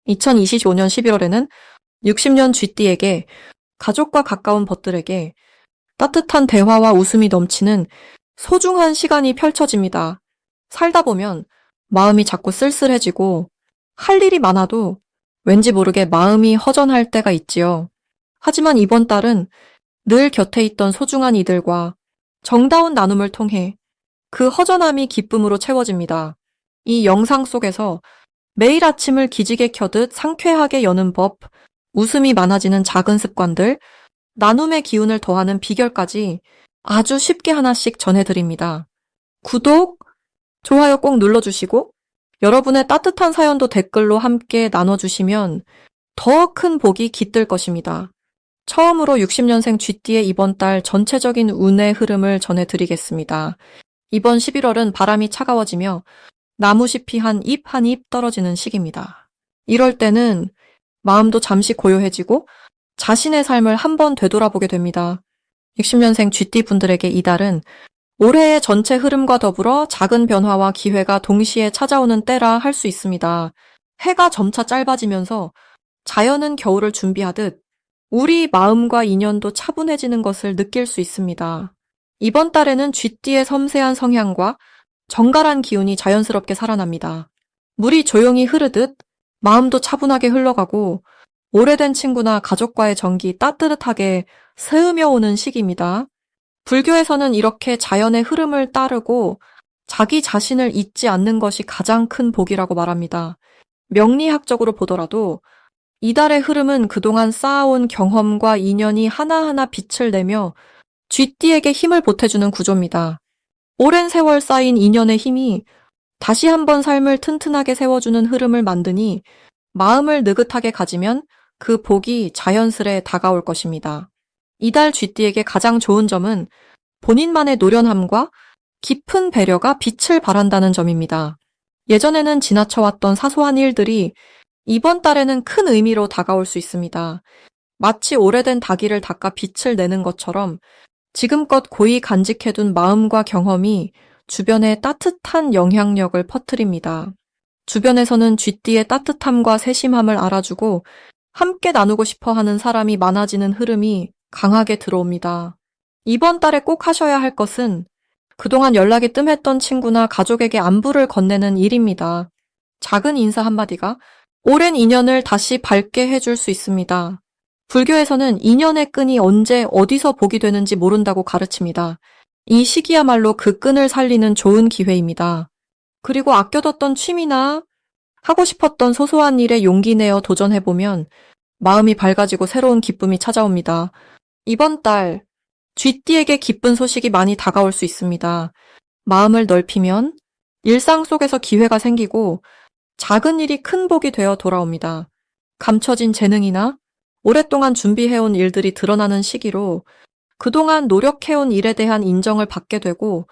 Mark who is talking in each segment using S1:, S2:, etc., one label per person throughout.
S1: 2025년 11월에는 60년 쥐띠에게 가족과 가까운 벗들에게 따뜻한 대화와 웃음이 넘치는 소중한 시간이 펼쳐집니다. 살다 보면 마음이 자꾸 쓸쓸해지고 할 일이 많아도 왠지 모르게 마음이 허전할 때가 있지요. 하지만 이번 달은 늘 곁에 있던 소중한 이들과 정다운 나눔을 통해 그 허전함이 기쁨으로 채워집니다. 이 영상 속에서 매일 아침을 기지개 켜듯 상쾌하게 여는 법, 웃음이 많아지는 작은 습관들, 나눔의 기운을 더하는 비결까지 아주 쉽게 하나씩 전해드립니다. 구독, 좋아요 꼭 눌러주시고 여러분의 따뜻한 사연도 댓글로 함께 나눠주시면 더 큰 복이 깃들 것입니다. 처음으로 60년생 쥐띠의 이번 달 전체적인 운의 흐름을 전해드리겠습니다. 이번 11월은 바람이 차가워지며 나무잎이 한 잎 한 잎 떨어지는 시기입니다. 이럴 때는 마음도 잠시 고요해지고 자신의 삶을 한번 되돌아보게 됩니다. 60년생 쥐띠 분들에게 이 달은 올해의 전체 흐름과 더불어 작은 변화와 기회가 동시에 찾아오는 때라 할 수 있습니다. 해가 점차 짧아지면서 자연은 겨울을 준비하듯 우리 마음과 인연도 차분해지는 것을 느낄 수 있습니다. 이번 달에는 쥐띠의 섬세한 성향과 정갈한 기운이 자연스럽게 살아납니다. 물이 조용히 흐르듯 마음도 차분하게 흘러가고 오래된 친구나 가족과의 정이 따뜻하게 스며 오는 시기입니다. 불교에서는 이렇게 자연의 흐름을 따르고 자기 자신을 잊지 않는 것이 가장 큰 복이라고 말합니다. 명리학적으로 보더라도 이달의 흐름은 그동안 쌓아온 경험과 인연이 하나하나 빛을 내며 쥐띠에게 힘을 보태주는 구조입니다. 오랜 세월 쌓인 인연의 힘이 다시 한번 삶을 튼튼하게 세워주는 흐름을 만드니 마음을 느긋하게 가지면 그 복이 자연스레 다가올 것입니다. 이달 쥐띠에게 가장 좋은 점은 본인만의 노련함과 깊은 배려가 빛을 발한다는 점입니다. 예전에는 지나쳐왔던 사소한 일들이 이번 달에는 큰 의미로 다가올 수 있습니다. 마치 오래된 다기를 닦아 빛을 내는 것처럼 지금껏 고이 간직해둔 마음과 경험이 주변에 따뜻한 영향력을 퍼뜨립니다. 주변에서는 쥐띠의 따뜻함과 세심함을 알아주고 함께 나누고 싶어 하는 사람이 많아지는 흐름이 강하게 들어옵니다. 이번 달에 꼭 하셔야 할 것은 그동안 연락이 뜸했던 친구나 가족에게 안부를 건네는 일입니다. 작은 인사 한마디가 오랜 인연을 다시 밝게 해줄 수 있습니다. 불교에서는 인연의 끈이 언제 어디서 복이 되는지 모른다고 가르칩니다. 이 시기야말로 그 끈을 살리는 좋은 기회입니다. 그리고 아껴뒀던 취미나 하고 싶었던 소소한 일에 용기 내어 도전해보면 마음이 밝아지고 새로운 기쁨이 찾아옵니다. 이번 달 쥐띠에게 기쁜 소식이 많이 다가올 수 있습니다. 마음을 넓히면 일상 속에서 기회가 생기고 작은 일이 큰 복이 되어 돌아옵니다. 감춰진 재능이나 오랫동안 준비해온 일들이 드러나는 시기로 그동안 노력해온 일에 대한 인정을 받게 되고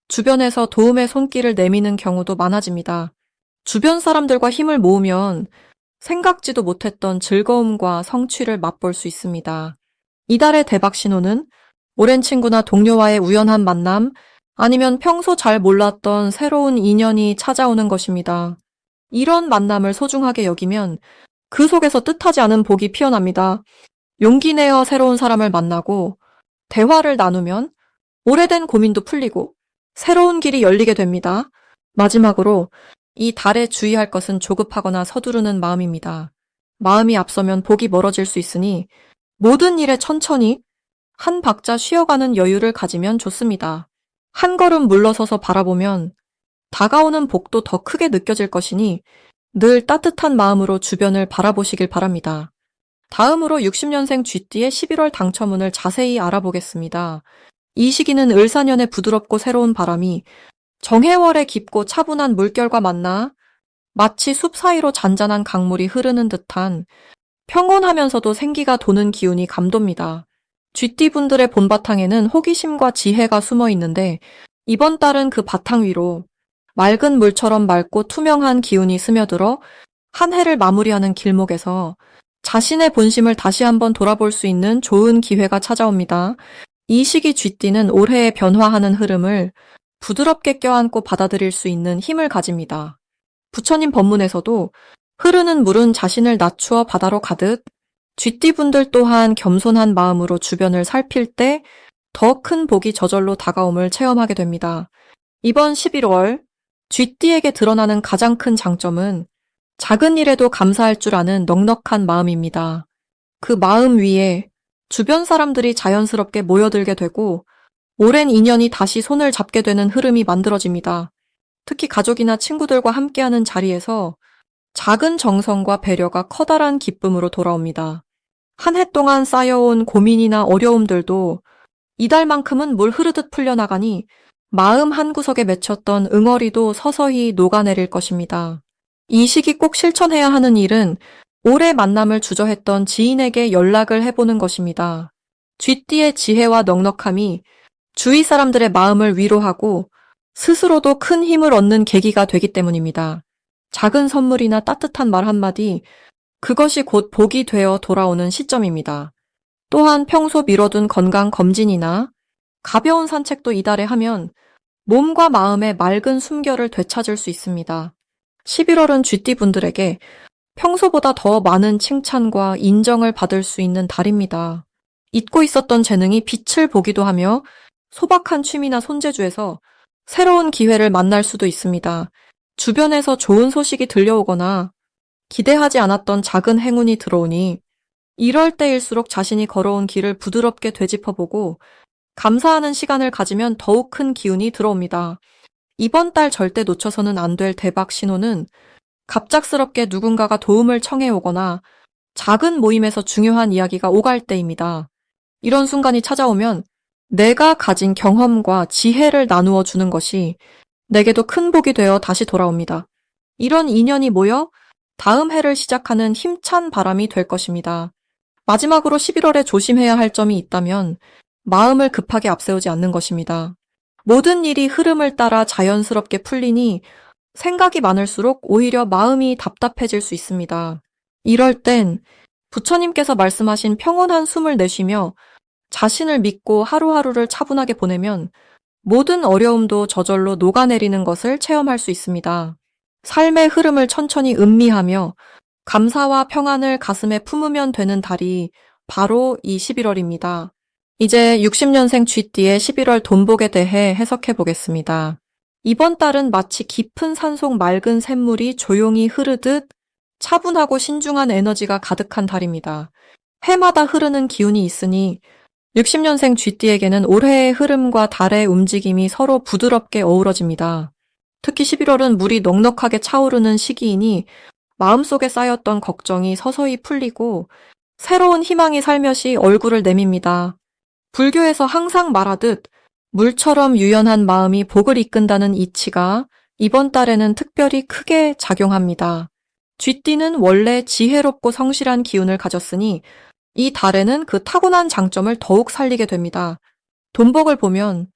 S1: 주변에서 도움의 손길을 내미는 경우도 많아집니다. 주변 사람들과 힘을 모으면 생각지도 못했던 즐거움과 성취를 맛볼 수 있습니다. 이달의 대박 신호는 오랜 친구나 동료와의 우연한 만남 아니면 평소 잘 몰랐던 새로운 인연이 찾아오는 것입니다. 이런 만남을 소중하게 여기면 그 속에서 뜻하지 않은 복이 피어납니다. 용기 내어 새로운 사람을 만나고 대화를 나누면 오래된 고민도 풀리고 새로운 길이 열리게 됩니다. 마지막으로 이 달에 주의할 것은 조급하거나 서두르는 마음입니다. 마음이 앞서면 복이 멀어질 수 있으니 모든 일에 천천히 한 박자 쉬어가는 여유를 가지면 좋습니다. 한 걸음 물러서서 바라보면 다가오는 복도 더 크게 느껴질 것이니 늘 따뜻한 마음으로 주변을 바라보시길 바랍니다. 다음으로 60년생 쥐띠의 11월 당첨운을 자세히 알아보겠습니다. 이 시기는 을사년의 부드럽고 새로운 바람이 정해월의 깊고 차분한 물결과 만나 마치 숲 사이로 잔잔한 강물이 흐르는 듯한 평온하면서도 생기가 도는 기운이 감돕니다. 쥐띠분들의 본바탕에는 호기심과 지혜가 숨어 있는데 이번 달은 그 바탕 위로 맑은 물처럼 맑고 투명한 기운이 스며들어 한 해를 마무리하는 길목에서 자신의 본심을 다시 한번 돌아볼 수 있는 좋은 기회가 찾아옵니다. 이 시기 쥐띠는 올해의 변화하는 흐름을 부드럽게 껴안고 받아들일 수 있는 힘을 가집니다. 부처님 법문에서도 흐르는 물은 자신을 낮추어 바다로 가듯 쥐띠분들 또한 겸손한 마음으로 주변을 살필 때 더 큰 복이 저절로 다가옴을 체험하게 됩니다. 이번 11월 쥐띠에게 드러나는 가장 큰 장점은 작은 일에도 감사할 줄 아는 넉넉한 마음입니다. 그 마음 위에 주변 사람들이 자연스럽게 모여들게 되고 오랜 인연이 다시 손을 잡게 되는 흐름이 만들어집니다. 특히 가족이나 친구들과 함께하는 자리에서 작은 정성과 배려가 커다란 기쁨으로 돌아옵니다. 한 해 동안 쌓여온 고민이나 어려움들도 이달만큼은 물 흐르듯 풀려나가니 마음 한구석에 맺혔던 응어리도 서서히 녹아내릴 것입니다. 이 시기 꼭 실천해야 하는 일은 올해 만남을 주저했던 지인에게 연락을 해보는 것입니다. 쥐띠의 지혜와 넉넉함이 주위 사람들의 마음을 위로하고 스스로도 큰 힘을 얻는 계기가 되기 때문입니다. 작은 선물이나 따뜻한 말 한마디, 그것이 곧 복이 되어 돌아오는 시점입니다. 또한 평소 미뤄둔 건강 검진이나 가벼운 산책도 이달에 하면 몸과 마음의 맑은 숨결을 되찾을 수 있습니다. 11월은 쥐띠분들에게 평소보다 더 많은 칭찬과 인정을 받을 수 있는 달입니다. 잊고 있었던 재능이 빛을 보기도 하며 소박한 취미나 손재주에서 새로운 기회를 만날 수도 있습니다. 주변에서 좋은 소식이 들려오거나 기대하지 않았던 작은 행운이 들어오니 이럴 때일수록 자신이 걸어온 길을 부드럽게 되짚어보고 감사하는 시간을 가지면 더욱 큰 기운이 들어옵니다. 이번 달 절대 놓쳐서는 안 될 대박 신호는 갑작스럽게 누군가가 도움을 청해 오거나 작은 모임에서 중요한 이야기가 오갈 때입니다. 이런 순간이 찾아오면 내가 가진 경험과 지혜를 나누어 주는 것이 내게도 큰 복이 되어 다시 돌아옵니다. 이런 인연이 모여 다음 해를 시작하는 힘찬 바람이 될 것입니다. 마지막으로 11월에 조심해야 할 점이 있다면 마음을 급하게 앞세우지 않는 것입니다. 모든 일이 흐름을 따라 자연스럽게 풀리니 생각이 많을수록 오히려 마음이 답답해질 수 있습니다. 이럴 땐 부처님께서 말씀하신 평온한 숨을 내쉬며 자신을 믿고 하루하루를 차분하게 보내면 모든 어려움도 저절로 녹아내리는 것을 체험할 수 있습니다. 삶의 흐름을 천천히 음미하며 감사와 평안을 가슴에 품으면 되는 달이 바로 이 11월입니다. 이제 60년생 쥐띠의 11월 돈복에 대해 해석해 보겠습니다. 이번 달은 마치 깊은 산속 맑은 샘물이 조용히 흐르듯 차분하고 신중한 에너지가 가득한 달입니다. 해마다 흐르는 기운이 있으니 60년생 쥐띠에게는 올해의 흐름과 달의 움직임이 서로 부드럽게 어우러집니다. 특히 11월은 물이 넉넉하게 차오르는 시기이니 마음속에 쌓였던 걱정이 서서히 풀리고 새로운 희망이 살며시 얼굴을 내밉니다. 불교에서 항상 말하듯 물처럼 유연한 마음이 복을 이끈다는 이치가 이번 달에는 특별히 크게 작용합니다. 쥐띠는 원래 지혜롭고 성실한 기운을 가졌으니 이 달에는 그 타고난 장점을 더욱 살리게 됩니다. 돈복을 보면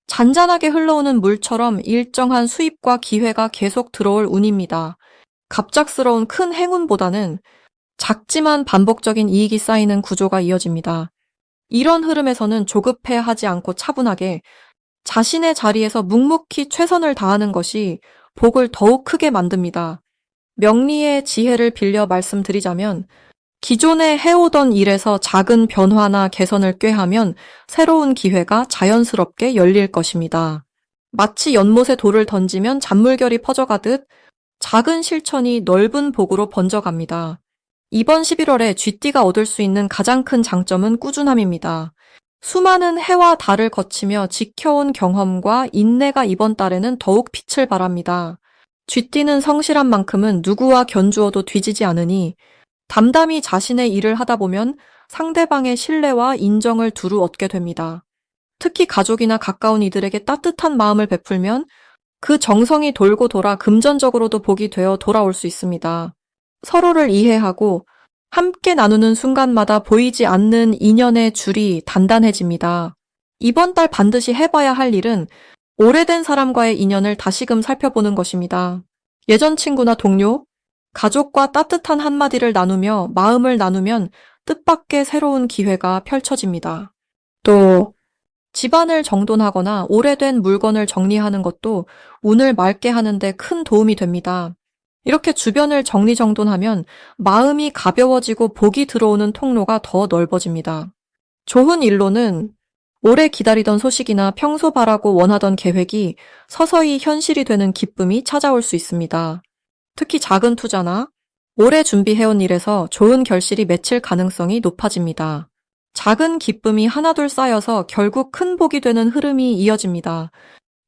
S1: 잔잔하게 흘러오는 물처럼 일정한 수입과 기회가 계속 들어올 운입니다. 갑작스러운 큰 행운보다는 작지만 반복적인 이익이 쌓이는 구조가 이어집니다. 이런 흐름에서는 조급해하지 않고 차분하게 자신의 자리에서 묵묵히 최선을 다하는 것이 복을 더욱 크게 만듭니다. 명리의 지혜를 빌려 말씀드리자면 기존에 해오던 일에서 작은 변화나 개선을 꾀하면 새로운 기회가 자연스럽게 열릴 것입니다. 마치 연못에 돌을 던지면 잔물결이 퍼져가듯 작은 실천이 넓은 복으로 번져갑니다. 이번 11월에 쥐띠가 얻을 수 있는 가장 큰 장점은 꾸준함입니다. 수많은 해와 달을 거치며 지켜온 경험과 인내가 이번 달에는 더욱 빛을 발합니다. 쥐띠는 성실한 만큼은 누구와 견주어도 뒤지지 않으니 담담히 자신의 일을 하다 보면 상대방의 신뢰와 인정을 두루 얻게 됩니다. 특히 가족이나 가까운 이들에게 따뜻한 마음을 베풀면 그 정성이 돌고 돌아 금전적으로도 복이 되어 돌아올 수 있습니다. 서로를 이해하고 함께 나누는 순간마다 보이지 않는 인연의 줄이 단단해집니다. 이번 달 반드시 해봐야 할 일은 오래된 사람과의 인연을 다시금 살펴보는 것입니다. 예전 친구나 동료, 가족과 따뜻한 한마디를 나누며 마음을 나누면 뜻밖의 새로운 기회가 펼쳐집니다. 또 집안을 정돈하거나 오래된 물건을 정리하는 것도 운을 맑게 하는 데 큰 도움이 됩니다. 이렇게 주변을 정리정돈하면 마음이 가벼워지고 복이 들어오는 통로가 더 넓어집니다. 좋은 일로는 오래 기다리던 소식이나 평소 바라고 원하던 계획이 서서히 현실이 되는 기쁨이 찾아올 수 있습니다. 특히 작은 투자나 오래 준비해온 일에서 좋은 결실이 맺힐 가능성이 높아집니다. 작은 기쁨이 하나둘 쌓여서 결국 큰 복이 되는 흐름이 이어집니다.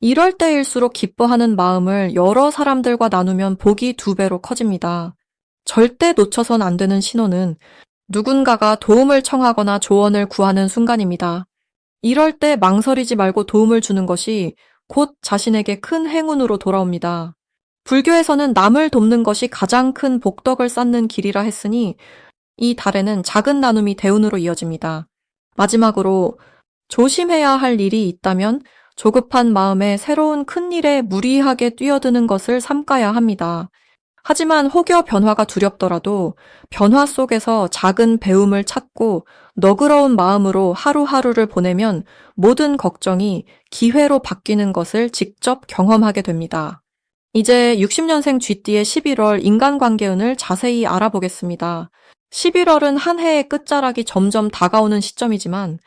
S1: 이럴 때일수록 기뻐하는 마음을 여러 사람들과 나누면 복이 2배로 커집니다. 절대 놓쳐선 안 되는 신호는 누군가가 도움을 청하거나 조언을 구하는 순간입니다. 이럴 때 망설이지 말고 도움을 주는 것이 곧 자신에게 큰 행운으로 돌아옵니다. 불교에서는 남을 돕는 것이 가장 큰 복덕을 쌓는 길이라 했으니 이 달에는 작은 나눔이 대운으로 이어집니다. 마지막으로 조심해야 할 일이 있다면 조급한 마음에 새로운 큰 일에 무리하게 뛰어드는 것을 삼가야 합니다. 하지만 혹여 변화가 두렵더라도 변화 속에서 작은 배움을 찾고 너그러운 마음으로 하루하루를 보내면 모든 걱정이 기회로 바뀌는 것을 직접 경험하게 됩니다. 이제 60년생 쥐띠의 11월 인간관계운을 자세히 알아보겠습니다. 11월은 한 해의 끝자락이 점점 다가오는 시점이지만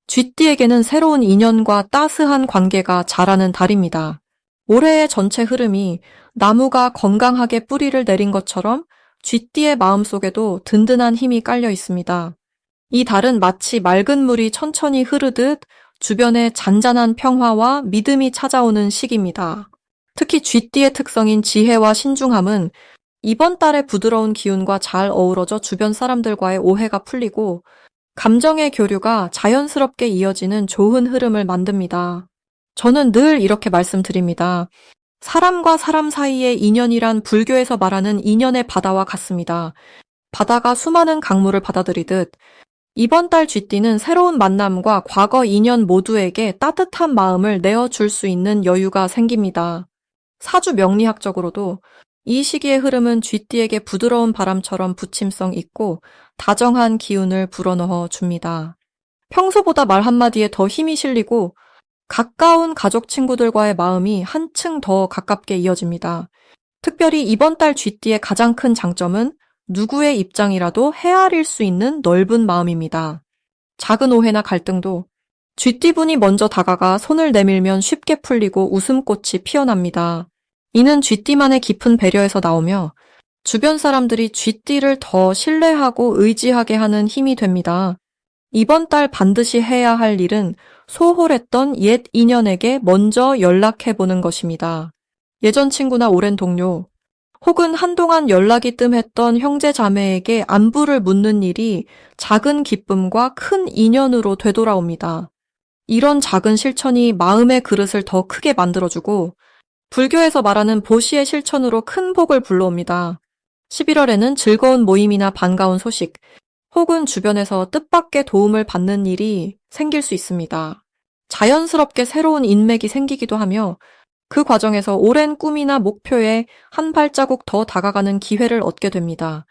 S1: 쥐띠에게는 새로운 인연과 따스한 관계가 자라는 달입니다. 올해의 전체 흐름이 나무가 건강하게 뿌리를 내린 것처럼 쥐띠의 마음속에도 든든한 힘이 깔려 있습니다. 이 달은 마치 맑은 물이 천천히 흐르듯 주변에 잔잔한 평화와 믿음이 찾아오는 시기입니다. 특히 쥐띠의 특성인 지혜와 신중함은 이번 달의 부드러운 기운과 잘 어우러져 주변 사람들과의 오해가 풀리고 감정의 교류가 자연스럽게 이어지는 좋은 흐름을 만듭니다. 저는 늘 이렇게 말씀드립니다. 사람과 사람 사이의 인연이란 불교에서 말하는 인연의 바다와 같습니다. 바다가 수많은 강물을 받아들이듯 이번 달 쥐띠는 새로운 만남과 과거 인연 모두에게 따뜻한 마음을 내어줄 수 있는 여유가 생깁니다. 사주 명리학적으로도 이 시기의 흐름은 쥐띠에게 부드러운 바람처럼 부침성 있고 다정한 기운을 불어넣어 줍니다. 평소보다 말 한마디에 더 힘이 실리고 가까운 가족 친구들과의 마음이 한층 더 가깝게 이어집니다. 특별히 이번 달 쥐띠의 가장 큰 장점은 누구의 입장이라도 헤아릴 수 있는 넓은 마음입니다. 작은 오해나 갈등도 쥐띠분이 먼저 다가가 손을 내밀면 쉽게 풀리고 웃음꽃이 피어납니다. 이는 쥐띠만의 깊은 배려에서 나오며 주변 사람들이 쥐띠를 더 신뢰하고 의지하게 하는 힘이 됩니다. 이번 달 반드시 해야 할 일은 소홀했던 옛 인연에게 먼저 연락해보는 것입니다. 예전 친구나 오랜 동료, 혹은 한동안 연락이 뜸했던 형제 자매에게 안부를 묻는 일이 작은 기쁨과 큰 인연으로 되돌아옵니다. 이런 작은 실천이 마음의 그릇을 더 크게 만들어주고 불교에서 말하는 보시의 실천으로 큰 복을 불러옵니다. 11월에는 즐거운 모임이나 반가운 소식, 혹은 주변에서 뜻밖의 도움을 받는 일이 생길 수 있습니다. 자연스럽게 새로운 인맥이 생기기도 하며 그 과정에서 오랜 꿈이나 목표에 한 발자국 더 다가가는 기회를 얻게 됩니다.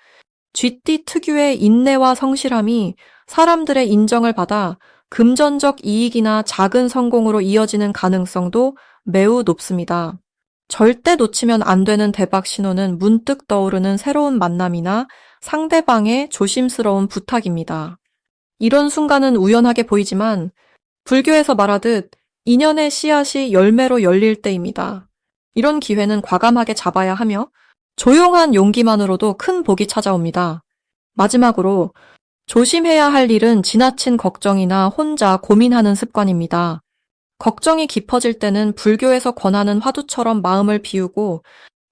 S1: 쥐띠 특유의 인내와 성실함이 사람들의 인정을 받아 금전적 이익이나 작은 성공으로 이어지는 가능성도 매우 높습니다. 절대 놓치면 안 되는 대박 신호는 문득 떠오르는 새로운 만남이나 상대방의 조심스러운 부탁입니다. 이런 순간은 우연하게 보이지만 불교에서 말하듯 인연의 씨앗이 열매로 열릴 때입니다. 이런 기회는 과감하게 잡아야 하며 조용한 용기만으로도 큰 복이 찾아옵니다. 마지막으로 조심해야 할 일은 지나친 걱정이나 혼자 고민하는 습관입니다. 걱정이 깊어질 때는 불교에서 권하는 화두처럼 마음을 비우고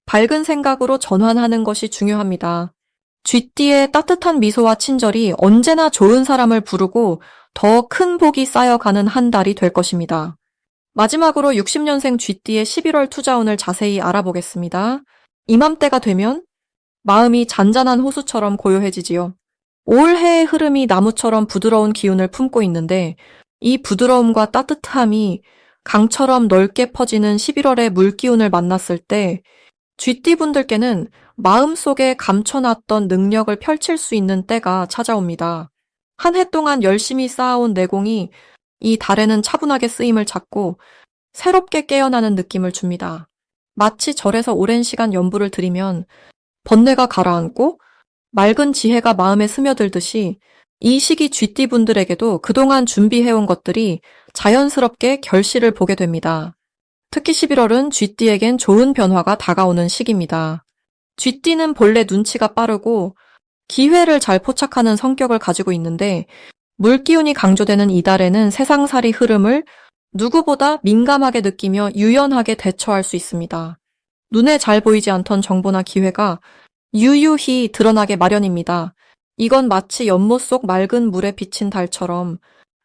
S1: 밝은 생각으로 전환하는 것이 중요합니다. 쥐띠의 따뜻한 미소와 친절이 언제나 좋은 사람을 부르고 더 큰 복이 쌓여가는 한 달이 될 것입니다. 마지막으로 60년생 쥐띠의 11월 투자운을 자세히 알아보겠습니다. 이맘때가 되면 마음이 잔잔한 호수처럼 고요해지지요. 올해의 흐름이 나무처럼 부드러운 기운을 품고 있는데 이 부드러움과 따뜻함이 강처럼 넓게 퍼지는 11월의 물기운을 만났을 때 쥐띠분들께는 마음속에 감춰놨던 능력을 펼칠 수 있는 때가 찾아옵니다. 한 해 동안 열심히 쌓아온 내공이 이 달에는 차분하게 쓰임을 찾고 새롭게 깨어나는 느낌을 줍니다. 마치 절에서 오랜 시간 연부를 드리면 번뇌가 가라앉고 맑은 지혜가 마음에 스며들듯이 이 시기 쥐띠분들에게도 그동안 준비해온 것들이 자연스럽게 결실을 보게 됩니다. 특히 11월은 쥐띠에겐 좋은 변화가 다가오는 시기입니다. 쥐띠는 본래 눈치가 빠르고 기회를 잘 포착하는 성격을 가지고 있는데 물기운이 강조되는 이달에는 세상살이 흐름을 누구보다 민감하게 느끼며 유연하게 대처할 수 있습니다. 눈에 잘 보이지 않던 정보나 기회가 유유히 드러나게 마련입니다. 이건 마치 연못 속 맑은 물에 비친 달처럼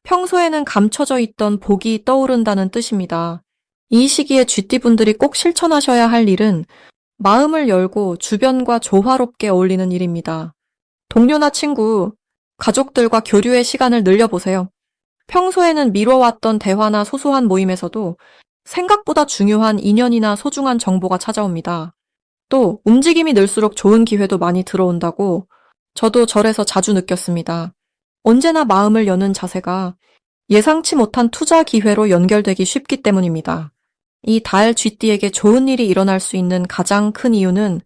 S1: 평소에는 감춰져 있던 복이 떠오른다는 뜻입니다. 이 시기에 쥐띠분들이 꼭 실천하셔야 할 일은 마음을 열고 주변과 조화롭게 어울리는 일입니다. 동료나 친구, 가족들과 교류의 시간을 늘려보세요. 평소에는 미뤄왔던 대화나 소소한 모임에서도 생각보다 중요한 인연이나 소중한 정보가 찾아옵니다. 또 움직임이 늘수록 좋은 기회도 많이 들어온다고 저도 절에서 자주 느꼈습니다. 언제나 마음을 여는 자세가 예상치 못한 투자 기회로 연결되기 쉽기 때문입니다. 이 달 쥐띠에게 좋은 일이 일어날 수 있는 가장 큰 이유는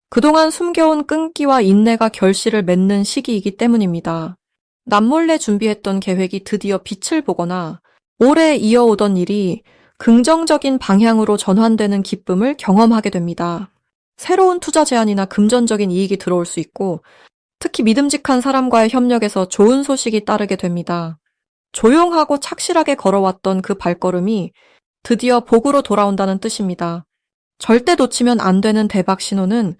S1: 그동안 숨겨온 끈기와 인내가 결실을 맺는 시기이기 때문입니다. 남몰래 준비했던 계획이 드디어 빛을 보거나 오래 이어오던 일이 긍정적인 방향으로 전환되는 기쁨을 경험하게 됩니다. 새로운 투자 제안이나 금전적인 이익이 들어올 수 있고 특히 믿음직한 사람과의 협력에서 좋은 소식이 따르게 됩니다. 조용하고 착실하게 걸어왔던 그 발걸음이 드디어 복으로 돌아온다는 뜻입니다. 절대 놓치면 안 되는 대박 신호는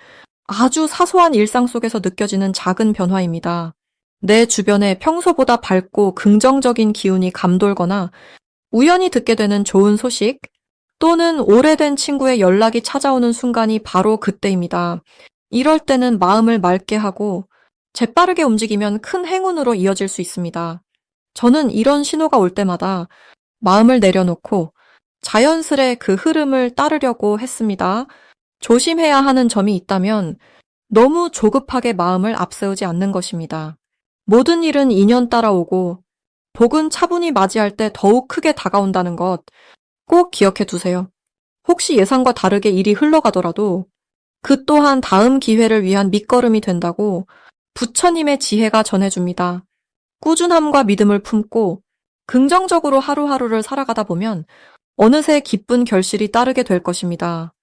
S1: 아주 사소한 일상 속에서 느껴지는 작은 변화입니다. 내 주변에 평소보다 밝고 긍정적인 기운이 감돌거나 우연히 듣게 되는 좋은 소식 또는 오래된 친구의 연락이 찾아오는 순간이 바로 그때입니다. 이럴 때는 마음을 맑게 하고 재빠르게 움직이면 큰 행운으로 이어질 수 있습니다. 저는 이런 신호가 올 때마다 마음을 내려놓고 자연스레 그 흐름을 따르려고 했습니다. 조심해야 하는 점이 있다면 너무 조급하게 마음을 앞세우지 않는 것입니다. 모든 일은 인연 따라오고 복은 차분히 맞이할 때 더욱 크게 다가온다는 것 꼭 기억해 두세요. 혹시 예상과 다르게 일이 흘러가더라도 그 또한 다음 기회를 위한 밑거름이 된다고 부처님의 지혜가 전해줍니다. 꾸준함과 믿음을 품고 긍정적으로 하루하루를 살아가다 보면 어느새 기쁜 결실이 따르게 될 것입니다.